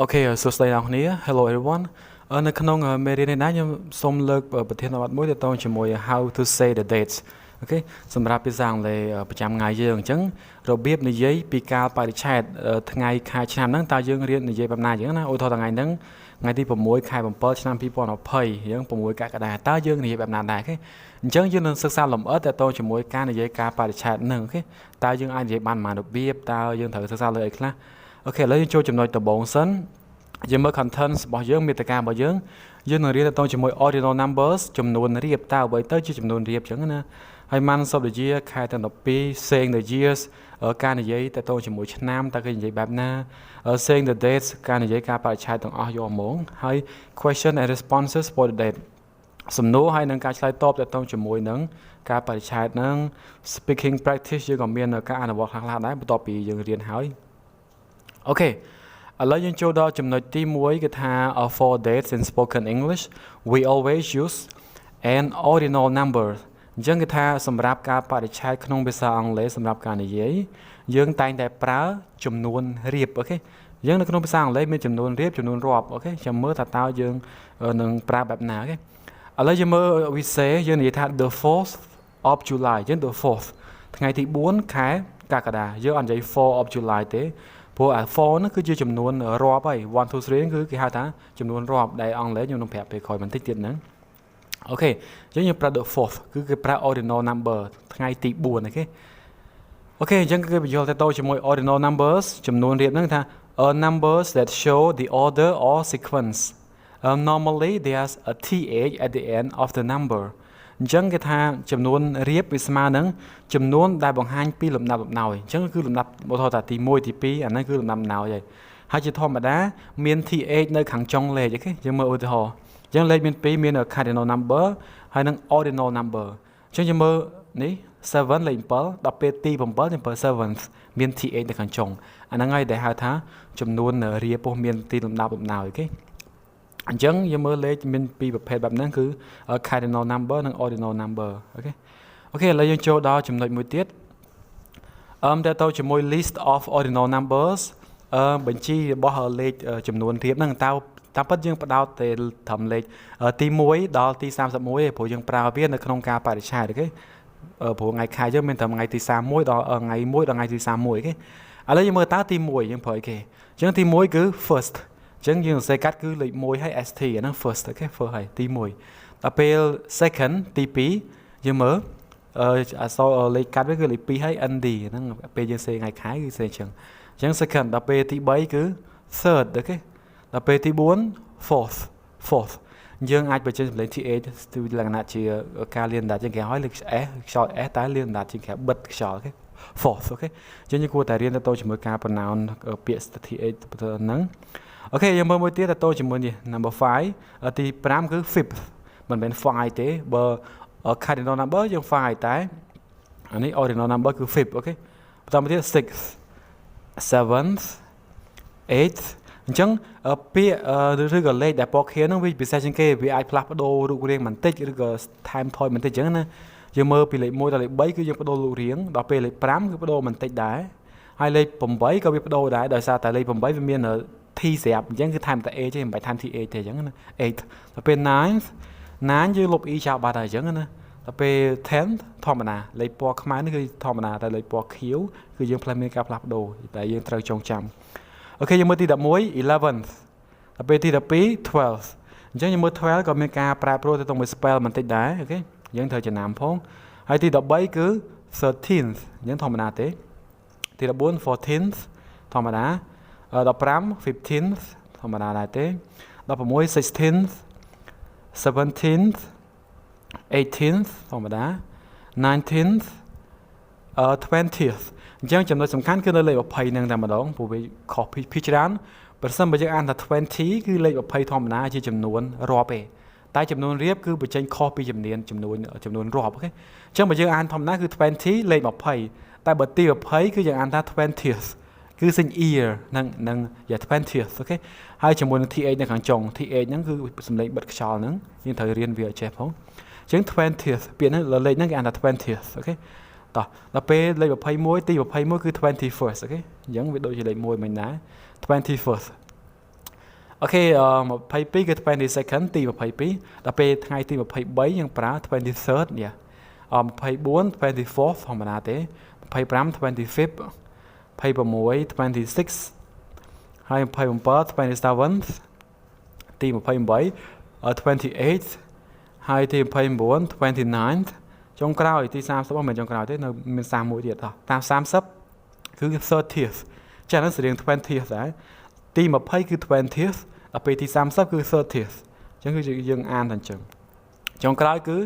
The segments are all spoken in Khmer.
Okay, so stay down here. Hello everyone. នៅក្នុងមេរៀននេះណាខ្ញុំសូមលើកប្រធានបទមួយទាក់ទងជាមួយ how to say the dates. Okay សម្រាប់ភាសាអង់គ្លេសប្រចាំថ្ងៃយើងអញ្ចឹងរបៀបនិយាយពីកាលបរិច្ឆេទថ្ងៃខែឆ្នាំហ្នឹងតើយើងរៀននិយាយបែបណាអញ្ចឹងណាឧទាហរណ៍ថ្ងៃហ្នឹងថ្ងៃទី6ខែ7ឆ្នាំ2020យើង6កក្កដាតើយើងនិយាយបែបណាដែរអូខេអញ្ចឹងយើងនឹងសិក្សាលម្អិតទាក់ទងជាមួយការនិយាយកាលបរិច្ឆេទហ្នឹងអូខេតើយើងអាចនិយាយបានប៉ុន្មានរបៀបតើយើងត្រូវសិក្សាលើអីខ្លះអូខេឥឡូវយើងចូលចំណុចដំបូងសិនយើងមើល content របស់យើងមេត្តារបស់យើងនឹងរៀនទៅជាមួយ ordinal numbers ចំនួនរៀបតើអ្វីទៅជាចំនួនរៀបអញ្ចឹងណាហើយ months of the year ខែទាំង12 saying the years ការនិយាយទៅជាមួយឆ្នាំតើគេនិយាយបែបណា saying the dates ការនិយាយកាលបរិច្ឆេទទាំងអស់យកហ្មងហើយ question and responses for the date សំណួរហើយនឹងការឆ្លើយតបទៅជាមួយនឹងកាលបរិច្ឆេទហ្នឹង speaking practice យើងក៏មានការអនុវត្តខ្លះៗដែរបន្ទាប់ពីយើងរៀនហើយអូខេឥឡូវយើងចូលដល់ចំណុចទី1គឺថា for dates in spoken English we always use an ordinal number អញ្ចឹងគឺថាសម្រាប់ការបរិច្ឆេទក្នុងភាសាអង់គ្លេសសម្រាប់ការនិយាយយើងតែងតែប្រើចំនួនរៀបអូខេយើងនៅក្នុងភាសាអង់គ្លេសមានចំនួនរៀបចំនួនរាប់អូខេចាំមើលថាតើយើងនឹងប្រើបែបណាអូខេឥឡូវយើងមើល we say យើងនិយាយថា the 4th of July អញ្ចឹង the 4th ថ្ងៃទី4ខែកក្កដាយើងអត់និយាយ 4 of July ទេព្រោះអា 4 ហ្នឹងគឺជាចំនួនរាប់ហើយ1 2 3គឺគេហៅថាចំនួនរាប់ដែលអង់គ្លេសខ្ញុំនឹងប្រាប់ពេលក្រោយបន្តិចទៀតហ្នឹងអូខេអញ្ចឹងយើងប្រើ the 4th គឺគេប្រើ ordinal number ថ្ងៃទី4អូខេអូខេអញ្ចឹងគេបញ្យល់ទៅជាមួយ ordinal numbers ចំនួនរៀបហ្នឹងថា numbers that show the order or sequence normally there's a th at the end of the number អញ្ចឹងគេថាចំនួនរៀបវាស្មើនឹងចំនួនដែលបង្ហាញពីលំដាប់លំដោយអញ្ចឹងគឺលំដាប់ឧទាហរណ៍ថាទី1ទី2អាហ្នឹងគឺលំដាប់លំដោយហើយជាធម្មតាមាន th នៅខាងចុងលេខអូខេយើងមើលឧទាហរណ៍អញ្ចឹងលេខមាន2មាន cardinal number ហើយនិង ordinal number អញ្ចឹងយើងមើលនេះ7លេខ7ដល់ពេលទី7យើងប្រើ 7th មាន th នៅខាងចុងអាហ្នឹងហើយដែលហៅថាចំនួនរៀបពោះមានទីលំដាប់លំដោយអូខេអញ្ចឹងយើងមើលលេខមានពីរប្រភេទបែបហ្នឹងគឺ cardinal number និង ordinal number អូខេអូខេឥឡូវយើងចូលដល់ចំណុចមួយទៀតតើទៅជាមួយ list of ordinal numbers បញ្ជីរបស់លេខចំនួនរៀបហ្នឹងតើតាមពិតយើងបដោតតែត្រឹមលេខទី1ដល់ទី31ទេព្រោះយើងប្រើវានៅក្នុងការបរិច្ឆេទអូខេព្រោះថ្ងៃខែយើងមានត្រឹមថ្ងៃទី31ដល់ថ្ងៃ1ដល់ថ្ងៃទី31អូខេឥឡូវយើងមើលតើទី1យើងប្រើអីគេអញ្ចឹងទី1គឺ firstអញ្ចឹងយើងសរសេរកាត់គឺលេខ1ហើយ st អាហ្នឹង first អូខេ first ហើយទី1ដល់ពេល second ទី2យើងមើលអក្សរលេខកាត់វាគឺលេខ2ហើយ nd ហ្នឹងពេលយើងសេថ្ងៃខែគឺសេអញ្ចឹង second ដល់ពេលទី3គឺ third អូខេដល់ពេលទី4 fourth យើងអាចបញ្ចេញសម្លេង th ទៅលក្ខណៈជាការលានដាច់ជាងគេឲ្យលេខ s ខ្យល់ s តែលានដាច់ជាងគេបិទខ្យល់អូខេ fourth អូខេអញ្ចឹងយើងគួរតែរៀនទៅជាមួយការ pronoun ពាក្យ th ហ្នឹងអូខេយើងមើលមួយទៀតទៅជាមួយនេះ number 5ទី5គឺ fifth មិនមែន 5 ទេបើ cardinal number យើង 5 តែអានេះ ordinal number គឺ fifth អូខេបន្តមកទៀត sixth seventh eighth អញ្ចឹងពាក្យឬក៏លេខដែលពណ៌ខៀវហ្នឹងវាពិសេសជាងគេវាអាចផ្លាស់ប្ដូររូបរាងបន្តិចឬក៏ time ថយបន្តិចអញ្ចឹងណាយើងមើលពីលេខ1ដល់លេខ3គឺយើងបដូររូបរាងដល់ពេលលេខ5គឺបដូរបន្តិចដែរហើយលេខ8ក៏វាបដូរដែរដោយសារតែលេខ8វាមានt ស្រាប់អញ្ចឹងគឺថែមតែ a ទេមិនបាច់ថែម th ទេអញ្ចឹងណា8ដល់ពេល9យើងលុប e ចោលបាត់ហើយអញ្ចឹងណាដល់ពេល 10 ធម្មតាលេខពណ៌ខ្មៅនេះគឺធម្មតាតែលេខពណ៌ខៀវគឺយើងមានការផ្លាស់ប្ដូរតែយើងត្រូវចងចាំអូខេយើងមើលទី11 11th ដល់ពេលទី12 12th អញ្ចឹងយើងមើល12ក៏មានការប្រែប្រួលទៅទៅមួយ spell បន្តិចដែរអូខេយើងត្រូវចំណាំផងហើយទី13គឺ 13th អញ្ចឹងធម្មតាទេទី14 14th ធម្មតា15 15th ធម្មតាដែរទេ16 16th 17th 18th ធម្មតា 19th 20th អញ្ចឹងចំណុចសំខាន់គឺនៅលេខ20ហ្នឹងតែម្ដងព្រោះវាខុសពីច្រើនប្រសិនបើយើងអានថា20គឺលេខ20ធម្មតាជាចំនួនរាប់ទេតែចំនួនរៀបគឺបញ្ចេញខុសពីចំនួនរាប់អូខេអញ្ចឹងបើយើងអានធម្មតាគឺ20លេខ20តែបើទី20គឺយើងអានថា 20th គឺសេញ ear នឹង 20th អូខេហើយជាមួយនឹង th នៅខាងចុង th ហ្នឹងគឺសំឡេងបិទខ្យល់ហ្នឹងយើងត្រូវរៀនវាឲ្យចេះផងអញ្ចឹង 20th ពាក្យហ្នឹងលេខហ្នឹងគេអានថា 20th អូខេតោះដល់ពេលលេខ21ទី21គឺ 21st អូខេអញ្ចឹងវាដូចជាលេខ1មិញដែរ 21st Okay 22គឺ 22nd ទី22ដល់ពេលថ្ងៃទី23យើងប្រើ 23rd នេះ24 24th ធម្មតាទេ25 25th 26 26 ហើយ27 27th ទី28 28th ហើយទី29 29th ចុងក្រោយទី30មិនមែនចុងក្រោយទេនៅមាន31ទៀតតាម30គឺ 30th ចា៎នឹងស្រៀង 20th ដែរទី20គឺ 20th ដល់ពេលទី30គឺ 30th អញ្ចឹងគឺយើងអានតែអញ្ចឹងចុងក្រោយគឺ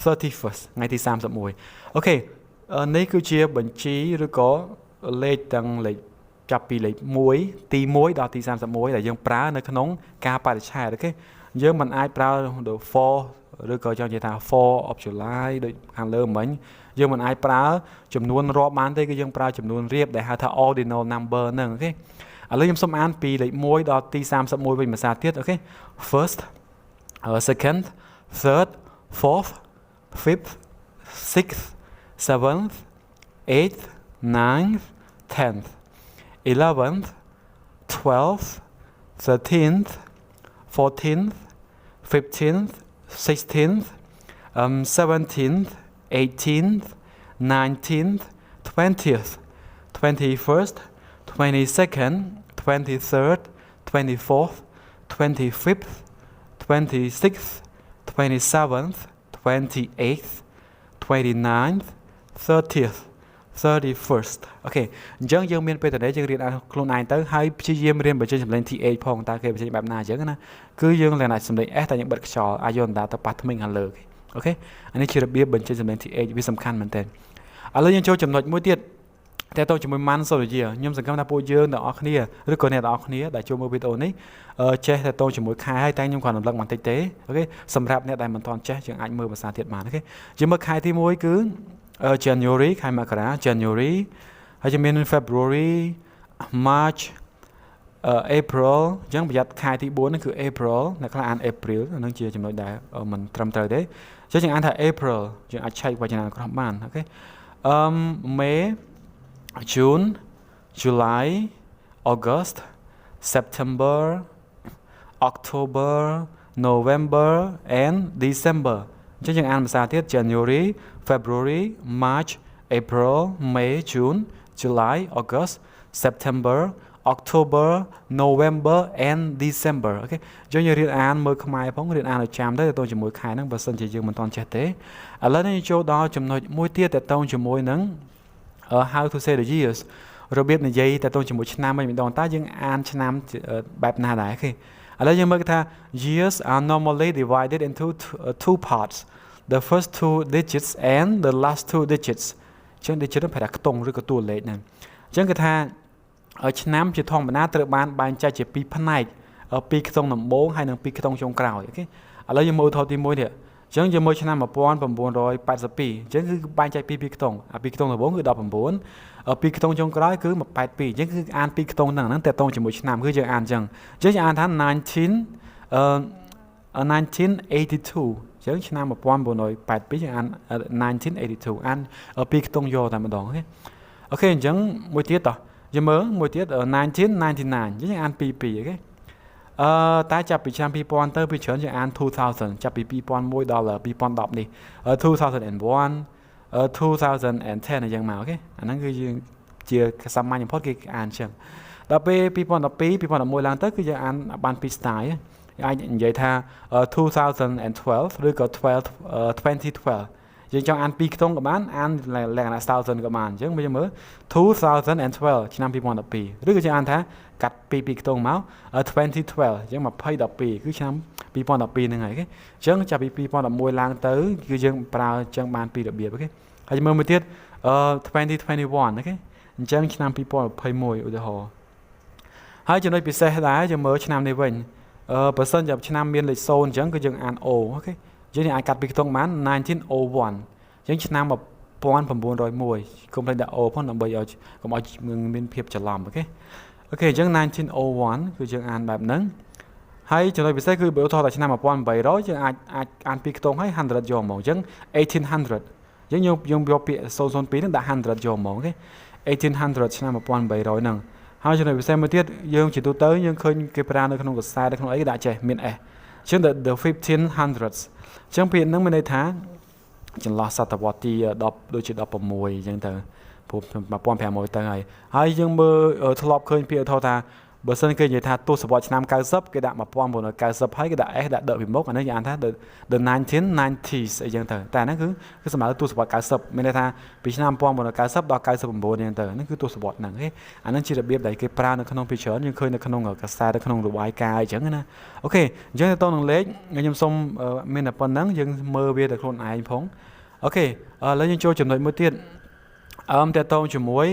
31st ថ្ងៃទី31អូខេនេះគឺជាបញ្ជីឬក៏លេខទាំងលេខចាប់ពីលេខ1ទី1ដល់ទី31ដែលយើងប្រើនៅក្នុងការបរិច្ឆេទអូខេយើងមិនអាចប្រើ for ឬក៏ចង់និយាយថា for of July ដូចខាងលើមិញយើងមិនអាចប្រើចំនួនរាប់បានទេគឺយើងប្រើចំនួនរៀបដែលហៅថា ordinal number ហ្នឹងអូខេឥឡូវខ្ញុំសូមអានពីលេខ1ដល់ទី31វិញភាសាទៀតអូខេ first second third fourth fifth sixth seventh eighth ninth 10th 11th 12th 13th 14th 15th 16th 17th 18th 19th 20th 21st 22nd 23rd 24th 25th 26th 27th 28th 29th 30th 31st អូខេអញ្ចឹងយើងមានពេលតែយើងរៀនឲ្យខ្លួនឯងទៅហើយព្យាយាមរៀនបញ្ចេញសម្លេង TH ផងតើគេបញ្ចេញបែបណាអញ្ចឹងណាគឺយើងលក្ខណៈសម្លេង S តែយើងបិទខ្យល់អាចយកអណ្ដាតទៅប៉ះថ្មិញខាងលើអូខេអានេះជារបៀបបញ្ចេញសម្លេង TH វាសំខាន់មែនទែនឥឡូវយើងចូលចំណុចមួយទៀតតែទៅជាមួយ Mansology ខ្ញុំសង្ឃឹមថាពួកយើងទាំងអស់គ្នាឬក៏អ្នកទាំងអស់គ្នាដែលចូលមើលវីដេអូនេះចេះតែទៅជាមួយខែហើយតែខ្ញុំគ្រាន់រំលឹកបន្តិចទេអូខេសម្រាប់អ្នកដែលមិនទាន់ចេះយើងអាចមើលភាសាទៀតបានអូខេយើងមើលខែទី1គឺ January ខែមករា January ហើយយើងមាន February March April អញ្ចឹងប្រយ័ត្នខែទី4ហ្នឹងគឺ April អ្នកខ្លះអាន April ហ្នឹងជាចំណុចដែលមិនត្រឹមត្រូវទេអញ្ចឹងយើងអានថា April យើងអាចឆែកវចនានុក្រមបានអូខេMay June July August September October November and December អញ្ចឹងយើងអានភាសាទៀត January February March April May June July August September October November and December អូខេយើងរៀនអានមើលខ្មែរផងរៀនអានឲ្យចាំទៅទៅជាមួយខែហ្នឹងបើសិនជាយើងមិនទាន់ចេះទេឥឡូវនេះចូលដល់ចំណុចមួយទៀតតទៅជាមួយនឹងhow to say the years របៀបនិយាយតទៅជាមួយឆ្នាំវិញម្ដងតើយើងអានឆ្នាំបែបណាដែរអូខេឥឡូវយើងមើលថា years are normally divided into two parts the first two digits and the last two digits អញ្ចឹង digit ប្រែថាខ្ទង់ឬក៏តួលេខហ្នឹងអញ្ចឹងគឺថាឆ្នាំជាធម្មតាត្រូវបានបែងចែកជាពីរផ្នែកពីរខ្ទង់ដំបូងហើយនិងពីរខ្ទង់ចុងក្រោយអូខេឥឡូវយើងមើលថតទី1នេះអញ្ចឹងយើងមើលឆ្នាំ1982អញ្ចឹងគឺបែងចែកពីរខ្ទង់ពីរខ្ទង់ដំបូងគឺ19ពីរខ្ទង់ចុងក្រោយគឺ82អញ្ចឹងគឺអានពីរខ្ទង់ហ្នឹងតើតងជាមួយឆ្នាំគឺយើងអានអញ្ចឹងយើងអានថា1982អញ្ចឹងឆ្នាំ1982យើងអាន1982អានពីរខ្ទង់យកតែម្ដងអូខេអញ្ចឹងមួយទៀតតោះយើងមើលមួយទៀត1999យើងអានពី2អូខេតែចាប់ពីឆ្នាំ2000ទៅពីច្រើនយើងអាន2000ចាប់ពី2001ដល់2010នេះ2001 2010អញ្ចឹងមកអូខេអាហ្នឹងគឺយើងជាសាមញ្ញបំផុតគេអានអញ្ចឹងដល់ពេល2012 2011ឡើងទៅគឺយើងអានបានពី style អាចនិយាយថា2012ឬក៏2012យើងចង់អានពីរខ្ទង់ក៏បានអានលក្ខណៈ 1000 ក៏បានអញ្ចឹងយើងមើល2012ឆ្នាំ2012ឬក៏យើងអានថាកាត់ពីខ្ទង់មក2012អញ្ចឹង2012គឺឆ្នាំ2012ហ្នឹងហើយអូខេអញ្ចឹងចាប់ពី2011ឡើងទៅគឺយើងប្រើអញ្ចឹងបានពីរបៀបអូខេហើយមើលមួយទៀត2021អូខេអញ្ចឹងឆ្នាំ2021ឧទាហរណ៍ហើយចំណុចពិសេសដែរយើងមើលឆ្នាំនេះវិញបើសិនជាឆ្នាំមានលេខ0អញ្ចឹងគឺយើងអាន O អូខេយើងអាចកាត់ពីខ្ទង់បាន1901អញ្ចឹងឆ្នាំ1901កុំភ្លេចដាក់ O ផងដើម្បីឲ្យកុំឲ្យមានភាពច្រឡំអូខេអញ្ចឹង1901គឺយើងអានបែបហ្នឹងហើយចំណុចពិសេសគឺបើឧទាហរណ៍តែឆ្នាំ1800យើងអាចអានពីខ្ទង់ឲ្យ100យកមកអញ្ចឹង1800យើងយកពាក្យ002ហ្នឹងដាក់100យកមកអូខេ1800ឆ្នាំ1800ហ្នឹងហ hai trường hợp xem mới tiết dương chỉ tu tới nhưng khơi cái pra nó không có sai nó không ấy đã chạy miền chứ the 1500s chẳng biết nó mới đây tháng chẳng lo sát tập đọc đôi chỉ đọc bằng mùi chẳng từ mà pom phèo mùi tới ngày hai dương mơ ở thọp khơi phía thâu ta bữa sân kia vậy ta tu support năm cao sấp cái đạn mà pom bộ nó cao sấp hay cái đạn đợi bị mốc mà nó dạng ta the 1990s ấy chẳng từแต่นั่นคือสมัยtu support cao sấpไม่ได้taปีnăm pom bộ nó cao sấp đo cao sấp bộ chẳng từนั่นคือtu supportหนังấyอันนั้นchỉ là biết đấy cái pra nó không bị chớn nhưng khơi nó không ở cái xa nó không được bài cài chẳngนะโอเคchẳng là tôi năng lấy ngày nhâm xong mình là pon nắng nhưng mơ biết được luôn ai phóngโอเคแล้วยังโจจำนวนมื้อเตี้ยแต่ตรงจมูก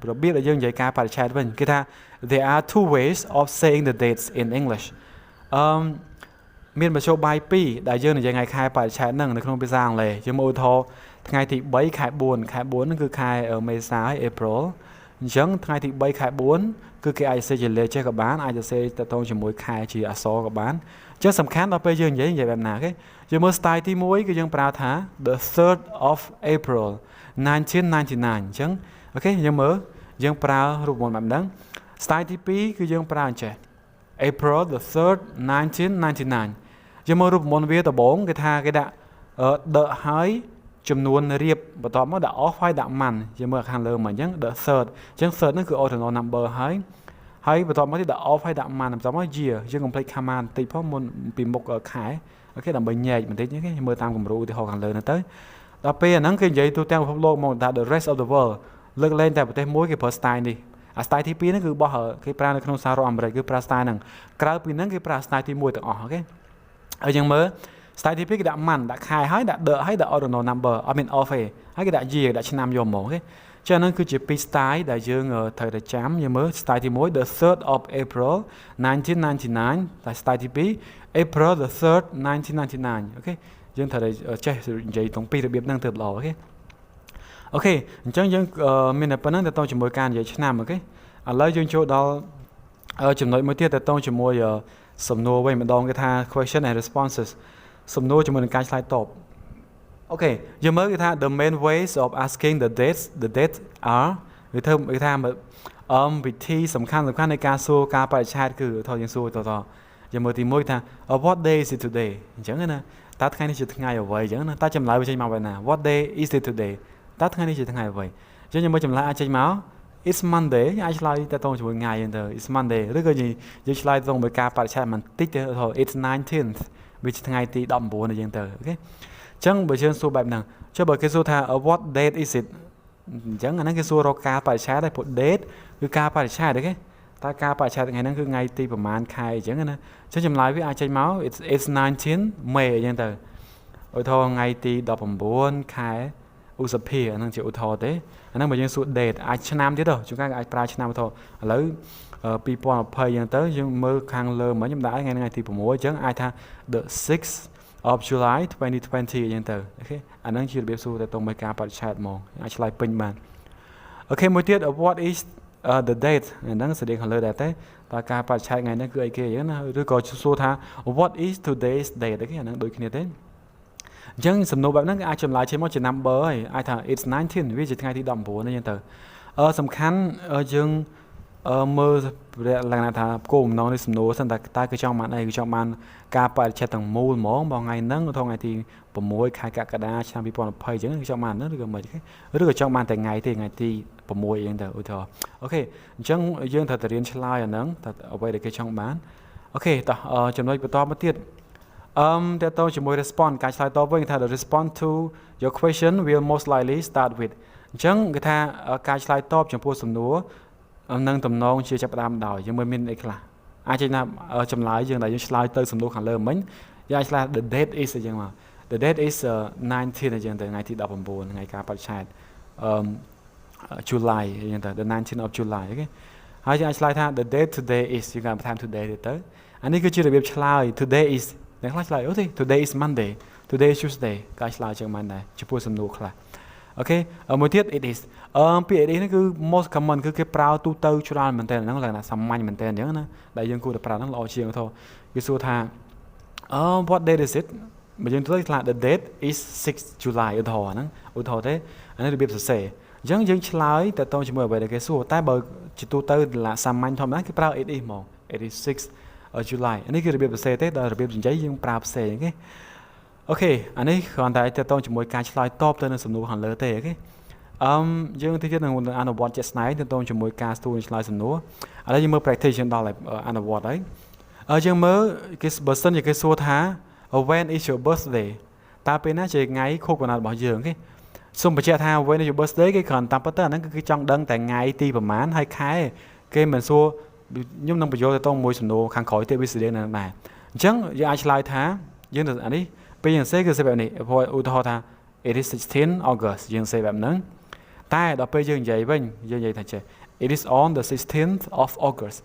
เราbiết là dương dạy ca phải chat với cái ta there are two ways of saying the dates in English មានបញ្ចូលបាយ2ដែលយើងនិយាយថ្ងៃខែបរិច្ឆេទហ្នឹងនៅក្នុងភាសាអង់គ្លេសយើងមកឧទាហរណ៍ថ្ងៃទី3ខែ4ខែ4ហ្នឹងគឺខែមេសាហើយ April អញ្ចឹងថ្ងៃទី3ខែ4គឺគេអាចសេជាលេខចេះក៏បានអាចសេទៅតងជាមួយខែជាអក្សរក៏បានអញ្ចឹងសំខាន់ដល់ពេលយើងនិយាយបែបណាគេយើងមើល style ទី1គឺយើងប្រើថា the 3rd of April 1999អញ្ចឹងអូខេយើងមើលយើងប្រើរូបមន្តបែបហ្នឹង style ទី2គឺយើងប្រើអញ្ចេះ April the 3rd 1999យើងមើលរូបមន្តវាដំបូងគេថាគេដាក់ដកហើយចំនួនរៀបបន្ទាប់មកដាក់ off ហើយដាក់ man យើងមើលខាងលើមកអញ្ចឹង the 3rd អញ្ចឹង 3rd ហ្នឹងគឺ ordinal number ហើយបន្ទាប់មកទៀតដាក់ off ហើយដាក់ man បន្ទាប់មក year យើងកុំភ្លេច command បន្តិចផងមុនពីមុខខែអូខេដើម្បីញែកបន្តិចគេមើលតាមគំរូឧទាហរណ៍ខាងលើហ្នឹងទៅដល់ពេលអាហ្នឹងគេនិយាយទូទាំងពិភពលោកមកថា the rest of the world លើកលែងតែប្រទេសមួយគេប្រើ style នេះអា style ទី2ហ្នឹងគឺរបស់គេប្រើនៅក្នុងសហរដ្ឋអាមេរិកគឺប្រើ style ហ្នឹងក្រៅពីហ្នឹងគេប្រើ style ទី1ទាំងអស់អូខេហើយយើងមើល style ទី2គេដាក់ man ដាក់ខែហើយដាក់ the ហើយដាក់ ordinal number អត់មាន off ទេហើយគេដាក់ year ដាក់ឆ្នាំយកមកអូខេចឹងហ្នឹងគឺជាពីរ style ដែលយើងត្រូវតែចាំយើងមើល style ទី1 the 3rd of April 1999 តែ style ទី2 April the 3rd 1999អូខេយើងត្រូវតែចេះនិយាយទាំងពីររបៀបហ្នឹងទៅល្អអូខេអូខេអញ្ចឹងយើងមានតែប៉ុណ្្នឹងទៅតជាមួយការនិយាយឆ្នាំអូខេឥឡូវយើងចូលដល់ចំណុចមួយទៀតទៅតជាមួយសំណួរវិញម្ដងគេថា question and responses សំណួរជាមួយនឹងការឆ្លើយតបអូខេយើងមើលគេថា the main ways of asking the dates are វាធ្វើគេថាវិធីសំខាន់នៃការសួរការបរិច្ឆេទគឺថតយើងសួរតយើងមើលទី1ថា what day is it today អញ្ចឹងណាតើថ្ងៃនេះជាថ្ងៃអ្វីអញ្ចឹងណាតើចម្លើយវាចេញមកបែបណា what day is it today តើថ្ងៃនេះជាថ្ងៃអ្វីអញ្ចឹងយើងមើលចម្លើយអាចចេញមក it's Monday អាចឆ្លើយទៅជាមួយថ្ងៃហ្នឹងទៅ it's Monday ឬក៏យើងឆ្លើយទៅមួយការបរិច្ឆេទបន្តិចទៅ it's 19th វាជាថ្ងៃទី19អញ្ចឹងទៅអូខេអញ្ចឹងបើយើងសួរបែបហ្នឹងចុះបើគេសួរថា what date is it អញ្ចឹងអាហ្នឹងគេសួររកការបរិច្ឆេទដែរព្រោះ date គឺការបរិច្ឆេទអូខេតើការបរិច្ឆេទថ្ងៃហ្នឹងគឺថ្ងៃទីប្រហែលខែអញ្ចឹងណាអញ្ចឹងចម្លើយវាអាចចេញមក it's 19 May អញ្ចឹងទៅឧទាហរណ៍ថ្ងៃទី19ខែឧសភាអាហ្នឹងជាឧទាហរណ៍ទេអាហ្នឹងបើយើងសួរ date អាចឆ្នាំទៀតទៅជួនកាលអាចប្រើឆ្នាំទៅឥឡូវ2020អញ្ចឹងទៅយើងមើលខាងលើមកខ្ញុំដាក់ថ្ងៃ6អញ្ចឹងអាចថា the 6th of July 2020អញ្ចឹងទៅអូខេអាហ្នឹងជារបៀបសួរទៅតមួយការបរិច្ឆេទហ្មងអាចឆ្លើយពេញបានអូខេមួយទៀត what is the date អាហ្នឹងស្តីខាងលើដែរទេតើការបរិច្ឆេទថ្ងៃហ្នឹងគឺអីគេអញ្ចឹងណាឬក៏សួរថា what is today's date អូខេអាហ្នឹងដូចគ្នាទេអញ្ចឹងសំណួរបែបហ្នឹងអាចចម្លើយចេញមកជា number ហើយអាចថា it's 19 វាជាថ្ងៃទី19អញ្ចឹងទៅសំខាន់យើងមើលឡើងថាគោលបំណងនៃសំណួរសិនតើគេចង់បានអីគេចង់បានការបរិច្ឆេទទាំងមូលហ្មងបងថ្ងៃហ្នឹងថ្ងៃទី6ខែកក្កដាឆ្នាំ2020អញ្ចឹងគេចង់បានហ្នឹងឬក៏មិនទេឬក៏ចង់បានតែថ្ងៃទី6អញ្ចឹងទៅឧទាហរណ៍អូខេអញ្ចឹងយើងត្រូវតែរៀនឆ្លើយអាហ្នឹងតើអ្វីដែលគេចង់បានអូខេតោះចំណុចបន្តមកទៀតតើតើជាមួយ response ការឆ្លើយតបវិញថា the response to your question will most likely start with អញ្ចឹងគេថាការឆ្លើយតបចំពោះសំណួរនឹងតំណងជាចាប់ផ្ដើមដោយយើងមើលមានអីខ្លះអាចចេញថាចម្លើយយើងដែលយើងឆ្លើយទៅសំណួរខាងលើមិញយើងអាចឆ្លើយ the date is អញ្ចឹងមក the date is 19 អញ្ចឹងទៅថ្ងៃទី19ថ្ងៃការបរិច្ឆេទJuly អញ្ចឹងទៅ the 19th of July អូខេហើយយើងអាចឆ្លើយថា the date today is យើងបានបន្ថែម today ទៅអានេះគឺជារបៀបឆ្លើយ today is អ្នកខ្លះឆ្លើយអូទេ today is Monday today is Tuesday ការឆ្លើយចឹងបានដែរចំពោះសំណួរខ្លះអូខេមួយទៀត it is ពាក្យ it is នេះគឺ most common គឺគេប្រើទូទៅច្រើនមែនតើហ្នឹងឡើងថាសាមញ្ញមែនតើអញ្ចឹងណាដែលយើងគួរតែប្រើហ្នឹងល្អជាងទៅគេសួរថាwhat date is it បើយើងទៅឆ្លើយ the date is 6 July ឧទាហរណ៍ហ្នឹងឧទាហរណ៍ទេអានេះរបៀបសរសេរអ Chẳng dừng lại tại tôi chỉ mới về cái số tại bởi chỉ tu tới là xăm anh thôi mà cái prao it is mong it is 6 July anh ấy cái việc của xe tết đó là việc giấy dừng prao xe cái ok anh ấy còn tại tại tôi chỉ mới cái slide top tới nên sầm nụ hàng lỡ tệ cái dừng thì cái này anh award just này tại tôi chỉ mới cái tu slide sầm nụ ở đây mới practice đó là anh award đấy dừng mới cái person như cái số tháng when is your birthday ta bên nó chỉ ngày khúc của nó bảo dừng cái xung bạch thao với your birthday cái còn tam bắt nó cái trong đăng tại ngày ti và mán hay khai cái mình xua nhưng năm bây giờ tôi môi sườn đồ khang khỏi tiêu bị sự điện này chẳng giờ ai slide thá nhưng được anh ấy bây giờ sẽ cáiแบบนี้พออุทธรณ์ it is 16 August ยังsẽแบบนั้นแต่ต่อไปยังใหญ่บ้างยังใหญ่ทันใจ it is on the 16th of August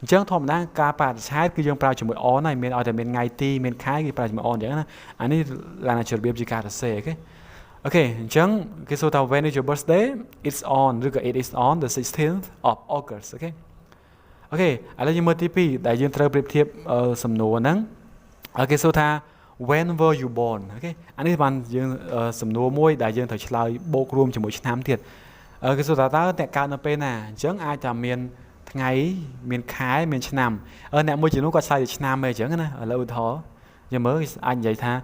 chẳngธรรมดาการปราศใช้คือยังปราศจมูก on ในเมนเอาแต่เมนไงตีเมนคล้ายคือปราศจมูก on อย่างนั้นอันนี้làจุดเบียบจิการจะเสียcái ok chẳng cái số tàu when is your birthday it's on หรือก็ it is on the 16th of August ok ok อะไรยังเมื่อที่พี่ได้ยังเทอร์เปรียบเทียบสำนวนนั้นcái số tha when were you born โอเคอันนี้มันยังสำนวนมวยได้ยังถือฉลายโบกรวมจมูกน้ำเทียดcái số thaแต่การนับเป็นน่ะจังอาจจะเมียนไงเมียนคล้ายเมียนชนำเนี่ยมวยจีนู้ก็ใส่ชนำเลยจังนะแล้วอุทธรยังเมื่ออันใหญ่ท่า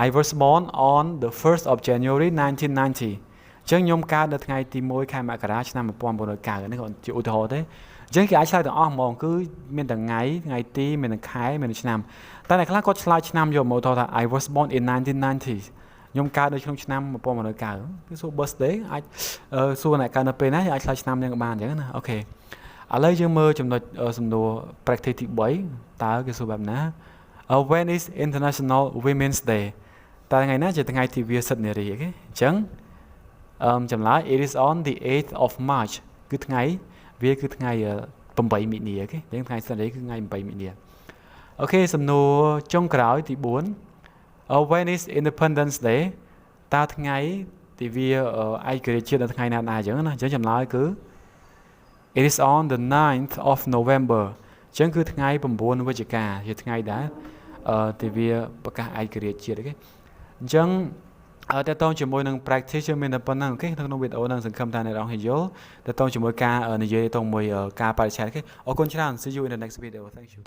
I was born on the 1st of January 1990จังยมการเดินไงตีมวยใครมากระดาษนำมาปอมบนอากาศนี่ก่อนจิอุทธรได้จังกี่ไอ้ชายต่างอ้อมมองคือเมียนต่างไงตีเมียนต่างคล้ายเมียนชนำแต่ในครั้งก็ชลายชนำยมอุทธร I was born in 1990ยมการเดินชนำมาปอมบนอากาศคือสู้ birthday สู้ในการเดินเป็นนะไอ้ชายชนำยังกับบ้านอย่างนั้นนะโอเคอะไรยังเมื่อจำนวนสำนวน practice ที่บ่อยตาคือสู้แบบนั้นwhen is International Women's Dayแต่ไงน่าจะตั้งไงที่วิสัชเนี่ยรีกันจังจำละ it is on the 8th of March คือไงวิคือไงปุ่มใบมีเนียกันยังไงสันนี้คือไงปุ่มใบมีเนียโอเคสำนวนจงกล่าวที่บุญwhen is Independence Day แต่ไงที่วิไอเกิดเชื่อตั้งไงนานๆจังนะจังจำละคือ it is on the 9th of November จังคือไงปุ่มบุญวิจิกาคือไงได้ที่วิประกาศไอเกิดเชื่อกันจังแต่ต้องจมูกนั่ง practice จะมีแต่ปนนั่งโอเคทั้งน้องวิดโอนั่งสังคมทางในร้องให้เยอะแต่ต้องจมูกการในเยอะต้องมวยการปฏิชัยโอเคขอบคุณที่ท่าน see you in the next video thank you